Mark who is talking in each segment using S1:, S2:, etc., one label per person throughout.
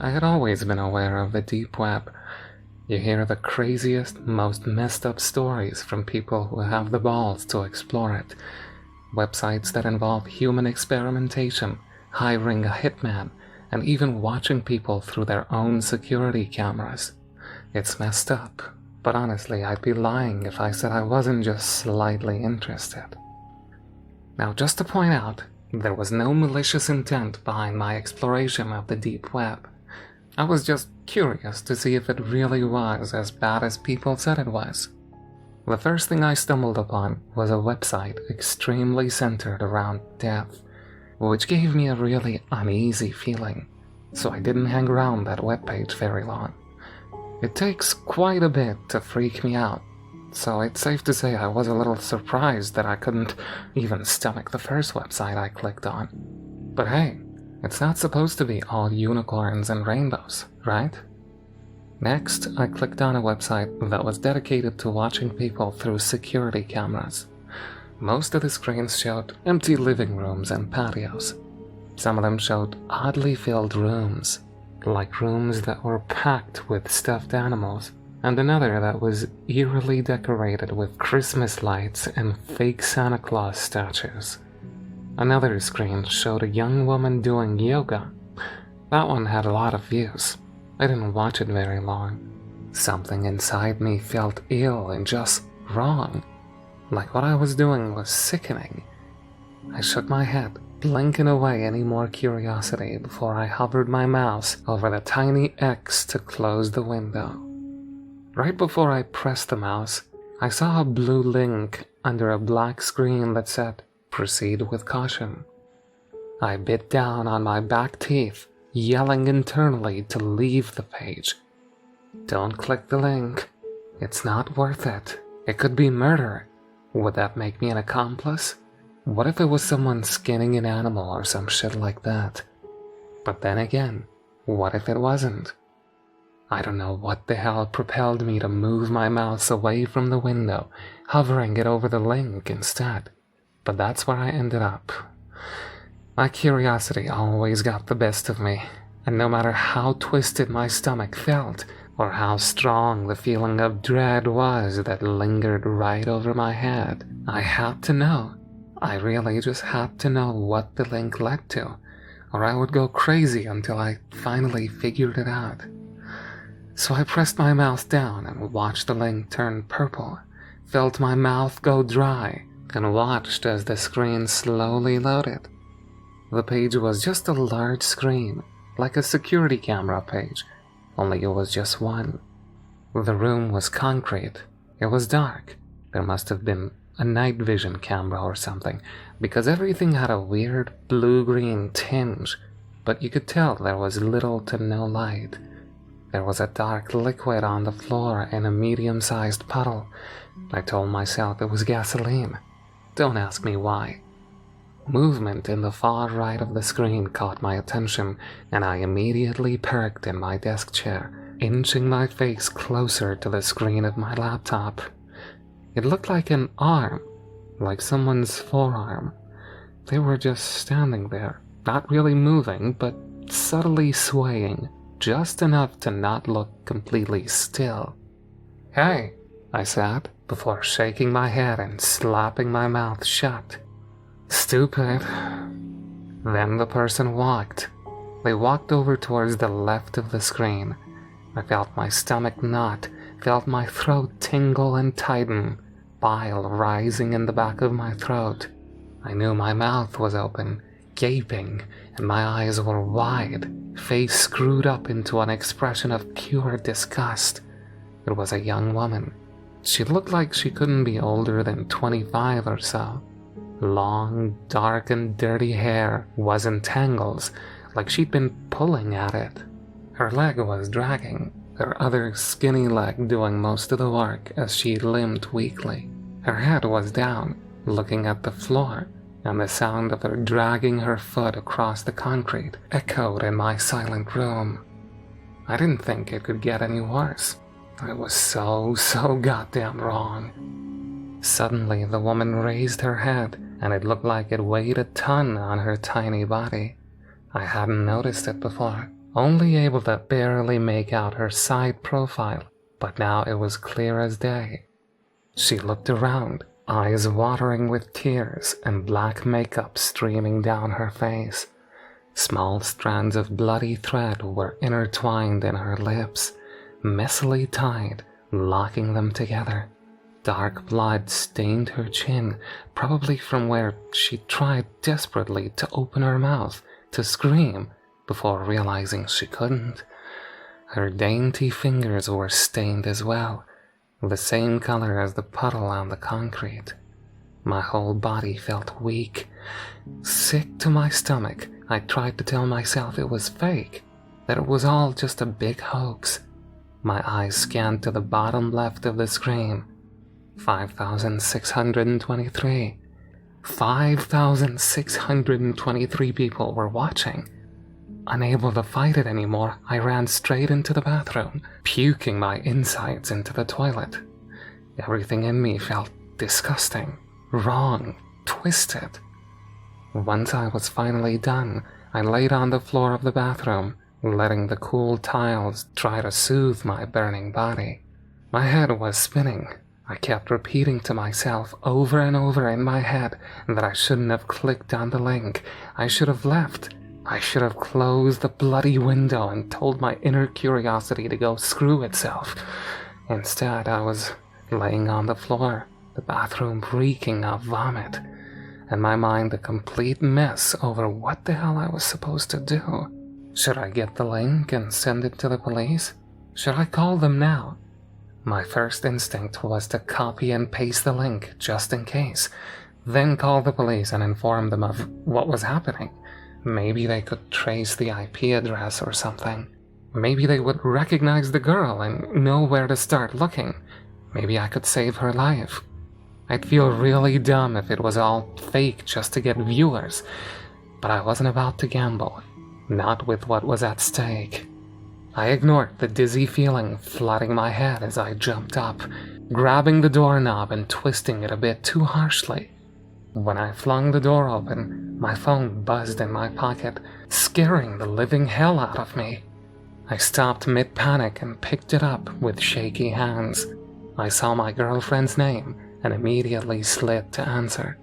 S1: I had always been aware of the deep web. You hear the craziest, most messed up stories from people who have the balls to explore it. Websites that involve human experimentation, hiring a hitman, and even watching people through their own security cameras. It's messed up, but honestly, I'd be lying if I said I wasn't just slightly interested. Now, just to point out, there was no malicious intent behind my exploration of the deep web. I was just curious to see if it really was as bad as people said it was. The first thing I stumbled upon was a website extremely centered around death, which gave me a really uneasy feeling, so I didn't hang around that webpage very long. It takes quite a bit to freak me out, so it's safe to say I was a little surprised that I couldn't even stomach the first website I clicked on. But hey, it's not supposed to be all unicorns and rainbows, right? Next, I clicked on a website that was dedicated to watching people through security cameras. Most of the screens showed empty living rooms and patios. Some of them showed oddly filled rooms, like rooms that were packed with stuffed animals, and another that was eerily decorated with Christmas lights and fake Santa Claus statues. Another screen showed a young woman doing yoga. That one had a lot of views. I didn't watch it very long. Something inside me felt ill and just wrong, like what I was doing was sickening. I shook my head, blinking away any more curiosity before I hovered my mouse over the tiny X to close the window. Right before I pressed the mouse, I saw a blue link under a black screen that said, "Proceed with caution." I bit down on my back teeth, yelling internally to leave the page. Don't click the link. It's not worth it. It could be murder. Would that make me an accomplice? What if it was someone skinning an animal or some shit like that? But then again, what if it wasn't? I don't know what the hell propelled me to move my mouse away from the window, hovering it over the link instead. But that's where I ended up. My curiosity always got the best of me, and no matter how twisted my stomach felt, or how strong the feeling of dread was that lingered right over my head, I had to know. I really just had to know what the link led to, or I would go crazy until I finally figured it out. So I pressed my mouse down and watched the link turn purple, felt my mouth go dry, and watched as the screen slowly loaded. The page was just a large screen, like a security camera page, only it was just one. The room was concrete. It was dark. There must have been a night vision camera or something, because everything had a weird blue-green tinge, but you could tell there was little to no light. There was a dark liquid on the floor in a medium-sized puddle. I told myself it was gasoline. Don't ask me why. Movement in the far right of the screen caught my attention, and I immediately perked in my desk chair, inching my face closer to the screen of my laptop. It looked like an arm, like someone's forearm. They were just standing there, not really moving, but subtly swaying, just enough to not look completely still. "Hey," I said, before shaking my head and slapping my mouth shut. "Stupid." Then the person walked. They walked over towards the left of the screen. I felt my stomach knot, felt my throat tingle and tighten, bile rising in the back of my throat. I knew my mouth was open, gaping, and my eyes were wide, face screwed up into an expression of pure disgust. It was a young woman. She looked like she couldn't be older than 25 or so. Long, dark, and dirty hair was in tangles, like she'd been pulling at it. Her leg was dragging, her other skinny leg doing most of the work as she limped weakly. Her head was down, looking at the floor, and the sound of her dragging her foot across the concrete echoed in my silent room. I didn't think it could get any worse. I was so goddamn wrong. Suddenly, the woman raised her head, and it looked like it weighed a ton on her tiny body. I hadn't noticed it before. only able to barely make out her side profile, but now it was clear as day. She looked around, eyes watering with tears and black makeup streaming down her face. Small strands of bloody thread were intertwined in her lips, messily tied, locking them together. Dark blood stained her chin, probably from where she tried desperately to open her mouth to scream before realizing she couldn't. Her dainty fingers were stained as well, the same color as the puddle on the concrete. My whole body felt weak. Sick to my stomach, I tried to tell myself it was fake, that it was all just a big hoax. My eyes scanned to the bottom left of the screen. 5,623. 5,623 people were watching. Unable to fight it anymore, I ran straight into the bathroom, puking my insides into the toilet. Everything in me felt disgusting, wrong, twisted. Once I was finally done, I laid on the floor of the bathroom, letting the cool tiles try to soothe my burning body. My head was spinning. I kept repeating to myself over and over in my head that I shouldn't have clicked on the link. I should have left. I should have closed the bloody window and told my inner curiosity to go screw itself. Instead, I was laying on the floor, the bathroom reeking of vomit, and my mind a complete mess over what the hell I was supposed to do. Should I get the link and send it to the police? Should I call them now? My first instinct was to copy and paste the link just in case, then call the police and inform them of what was happening. Maybe they could trace the IP address or something. Maybe they would recognize the girl and know where to start looking. Maybe I could save her life. I'd feel really dumb if it was all fake just to get viewers, but I wasn't about to gamble, not with what was at stake. I ignored the dizzy feeling flooding my head as I jumped up, grabbing the doorknob and twisting it a bit too harshly. When I flung the door open, my phone buzzed in my pocket, scaring the living hell out of me. I stopped mid-panic and picked it up with shaky hands. I saw my girlfriend's name and immediately slid to answer.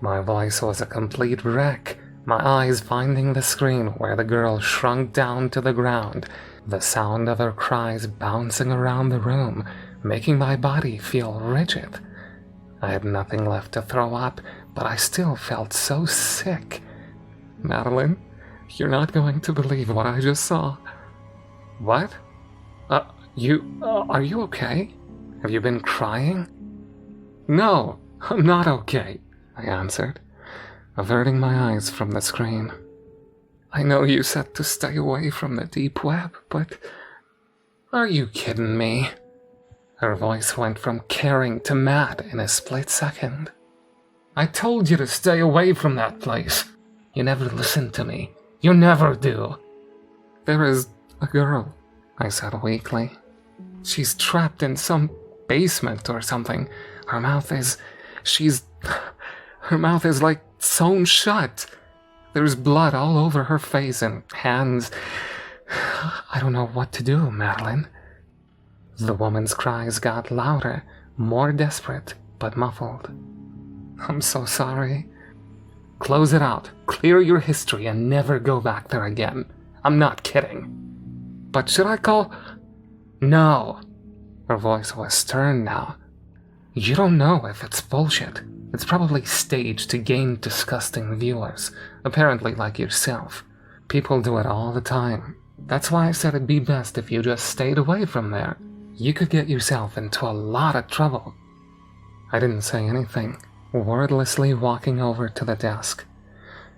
S1: My voice was a complete wreck, my eyes finding the screen where the girl shrunk down to the ground, the sound of her cries bouncing around the room, making my body feel rigid. I had nothing left to throw up, but I still felt so sick. Madeline, you're not going to believe what I just saw. What? Are you okay? Have you been crying? No, I'm not okay, I answered, averting my eyes from the screen. I know you said to stay away from the deep web, but are you kidding me? Her voice went from caring to mad in a split second. I told you to stay away from that place. You never listened to me. You never do. There is a girl, I said weakly. She's trapped in some basement or something. Her mouth is like sewn shut. There's blood all over her face and hands. I don't know what to do, Madeline. The woman's cries got louder, more desperate, but muffled. I'm so sorry. Close it out, clear your history, and never go back there again. I'm not kidding. But should I call? No. Her voice was stern now. You don't know if it's bullshit. It's probably staged to gain disgusting viewers, apparently like yourself. People do it all the time. That's why I said it'd be best if you just stayed away from there. You could get yourself into a lot of trouble. I didn't say anything, wordlessly walking over to the desk.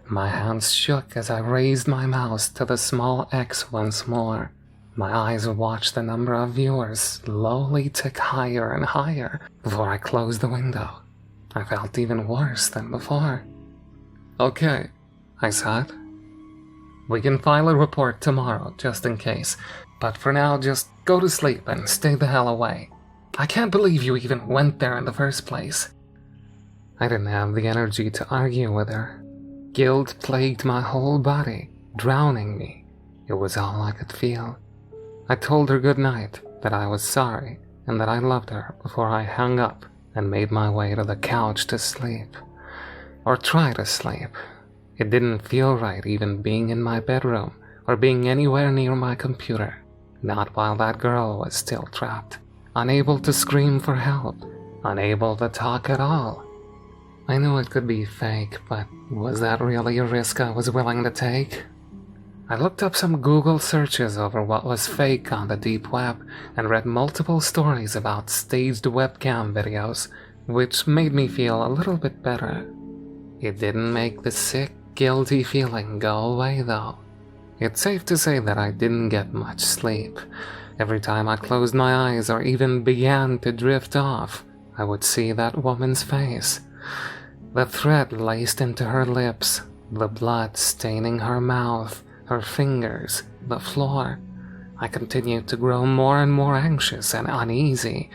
S1: My hands shook as I raised my mouse to the small X once more. My eyes watched the number of viewers slowly tick higher and higher before I closed the window. I felt even worse than before. Okay, I said. We can file a report tomorrow, just in case. But for now, just go to sleep and stay the hell away. I can't believe you even went there in the first place. I didn't have the energy to argue with her. Guilt plagued my whole body, drowning me. It was all I could feel. I told her good night, that I was sorry, and that I loved her before I hung up and made my way to the couch to sleep. Or try to sleep. It didn't feel right even being in my bedroom or being anywhere near my computer. Not while that girl was still trapped, unable to scream for help, unable to talk at all. I knew it could be fake, but was that really a risk I was willing to take? I looked up some Google searches over what was fake on the deep web and read multiple stories about staged webcam videos, which made me feel a little bit better. It didn't make the sick, guilty feeling go away though. It's safe to say that I didn't get much sleep. Every time I closed my eyes or even began to drift off, I would see that woman's face. The thread laced into her lips, the blood staining her mouth, her fingers, the floor. I continued to grow more and more anxious and uneasy,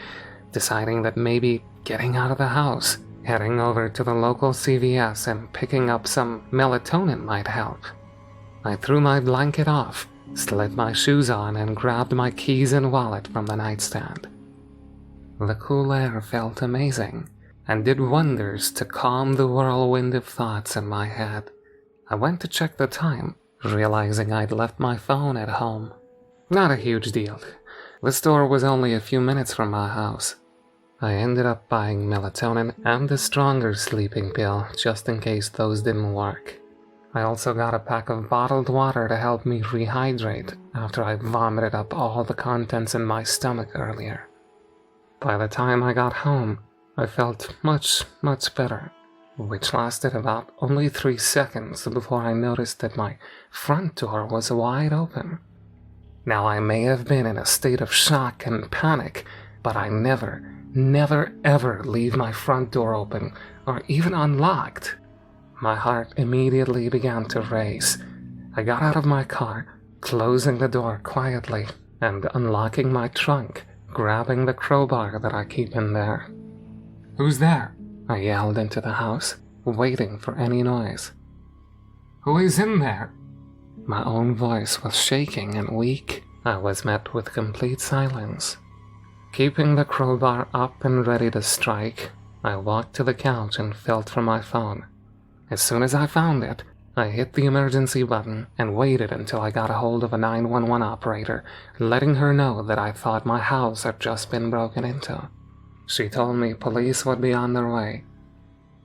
S1: deciding that maybe getting out of the house, heading over to the local CVS and picking up some melatonin might help. I threw my blanket off, slid my shoes on, and grabbed my keys and wallet from the nightstand. The cool air felt amazing, and did wonders to calm the whirlwind of thoughts in my head. I went to check the time, realizing I'd left my phone at home. Not a huge deal. The store was only a few minutes from my house. I ended up buying melatonin and a stronger sleeping pill just in case those didn't work. I also got a pack of bottled water to help me rehydrate after I vomited up all the contents in my stomach earlier. By the time I got home, I felt much better, which lasted about only 3 seconds before I noticed that my front door was wide open. Now I may have been in a state of shock and panic, but I never ever leave my front door open or even unlocked. My heart immediately began to race. I got out of my car, closing the door quietly and unlocking my trunk, grabbing the crowbar that I keep in there. "Who's there?" I yelled into the house, waiting for any noise. "Who is in there?" My own voice was shaking and weak. I was met with complete silence. Keeping the crowbar up and ready to strike, I walked to the couch and felt for my phone. As soon as I found it, I hit the emergency button and waited until I got a hold of a 911 operator, letting her know that I thought my house had just been broken into. She told me police would be on their way.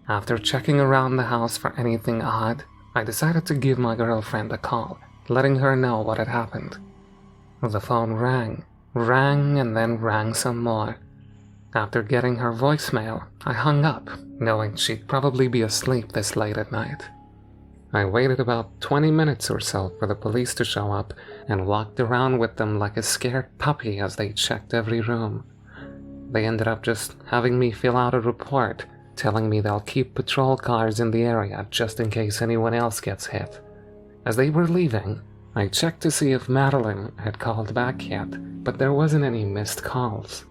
S1: After checking around the house for anything odd, I decided to give my girlfriend a call, letting her know what had happened. The phone rang, and then rang some more. After getting her voicemail, I hung up, knowing she'd probably be asleep this late at night. I waited about 20 minutes or so for the police to show up and walked around with them like a scared puppy as they checked every room. They ended up just having me fill out a report, telling me they'll keep patrol cars in the area just in case anyone else gets hit. As they were leaving, I checked to see if Madeline had called back yet, but there wasn't any missed calls.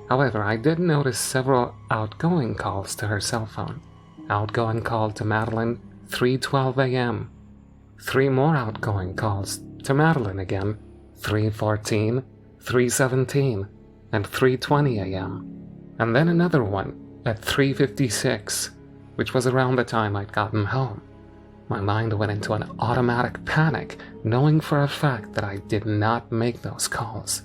S1: However, I did notice several outgoing calls to her cell phone. Outgoing call to Madeline, 3:12 a.m. 3 more outgoing calls to Madeline again, 3:14, 3:17, and 3:20 a.m. And then another one at 3:56, which was around the time I'd gotten home. My mind went into an automatic panic, knowing for a fact that I did not make those calls.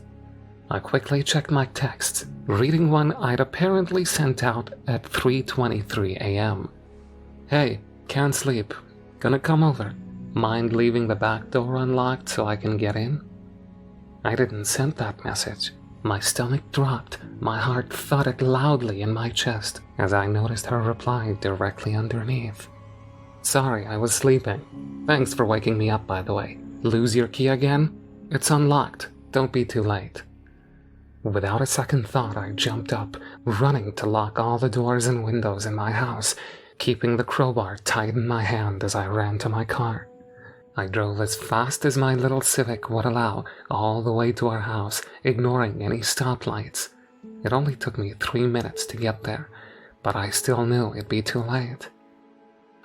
S1: I quickly checked my texts, reading one I'd apparently sent out at 3:23 a.m. "Hey, can't sleep. Gonna come over. Mind leaving the back door unlocked so I can get in?" I didn't send that message. My stomach dropped, my heart thudded loudly in my chest as I noticed her reply directly underneath. "Sorry, I was sleeping. Thanks for waking me up, by the way. Lose your key again? It's unlocked. Don't be too late." Without a second thought, I jumped up, running to lock all the doors and windows in my house, keeping the crowbar tight in my hand as I ran to my car. I drove as fast as my little Civic would allow, all the way to our house, ignoring any stoplights. It only took me 3 minutes to get there, but I still knew it'd be too late.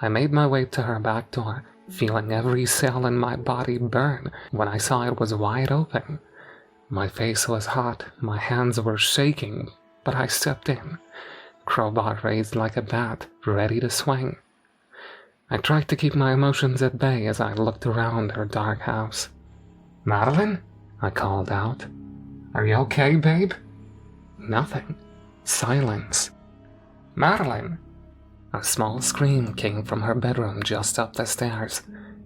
S1: I made my way to her back door, feeling every cell in my body burn when I saw it was wide open. My face was hot, my hands were shaking, but I stepped in, crowbar raised like a bat, ready to swing. I tried to keep my emotions at bay as I looked around her dark house. "Madeline?" I called out. "Are you okay, babe?" Nothing. Silence. "Madeline!" A small scream came from her bedroom just up the stairs.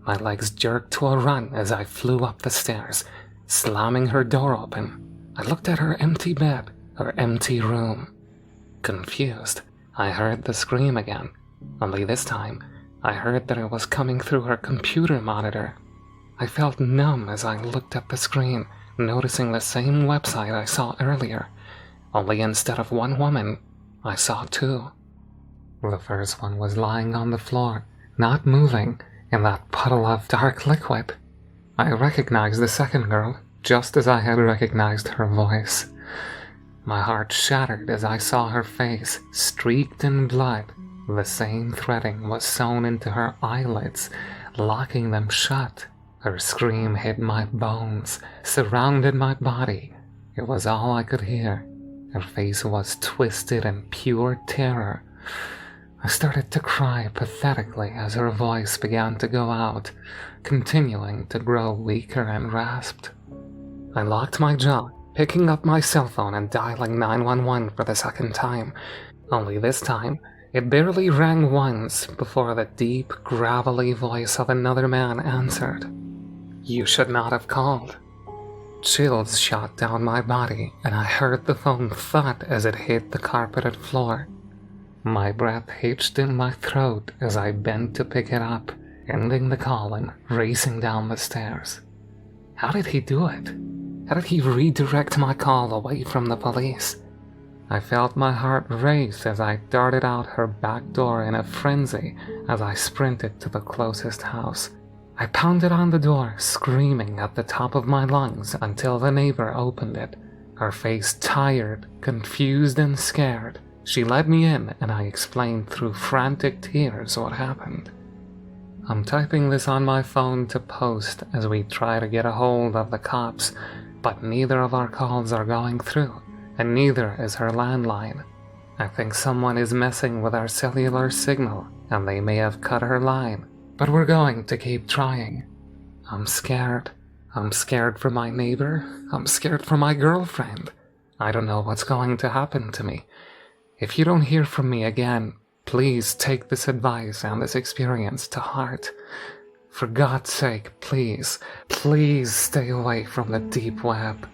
S1: My legs jerked to a run as I flew up the stairs, slamming her door open. I looked at her empty bed, her empty room. Confused, I heard the scream again, only this time I heard that it was coming through her computer monitor. I felt numb as I looked at the screen, noticing the same website I saw earlier, only instead of one woman, I saw two. The first one was lying on the floor, not moving, in that puddle of dark liquid. I recognized the second girl, just as I had recognized her voice. My heart shattered as I saw her face, streaked in blood. The same threading was sewn into her eyelids, locking them shut. Her scream hit my bones, surrounded my body. It was all I could hear. Her face was twisted in pure terror. I started to cry pathetically as her voice began to go out, continuing to grow weaker and rasped. I locked my jaw, picking up my cell phone and dialing 911 for the second time. Only this time, it barely rang once before the deep, gravelly voice of another man answered. "You should not have called." Chills shot down my body, and I heard the phone thud as it hit the carpeted floor. My breath hitched in my throat as I bent to pick it up, ending the call and racing down the stairs. How did he do it? How did he redirect my call away from the police? I felt my heart race as I darted out her back door in a frenzy as I sprinted to the closest house. I pounded on the door, screaming at the top of my lungs until the neighbor opened it, her face tired, confused, and scared. She let me in, and I explained through frantic tears what happened. I'm typing this on my phone to post as we try to get a hold of the cops, but neither of our calls are going through, and neither is her landline. I think someone is messing with our cellular signal, and they may have cut her line, but we're going to keep trying. I'm scared. I'm scared for my neighbor. I'm scared for my girlfriend. I don't know what's going to happen to me. If you don't hear from me again, please take this advice and this experience to heart. For God's sake, please, please stay away from the deep web.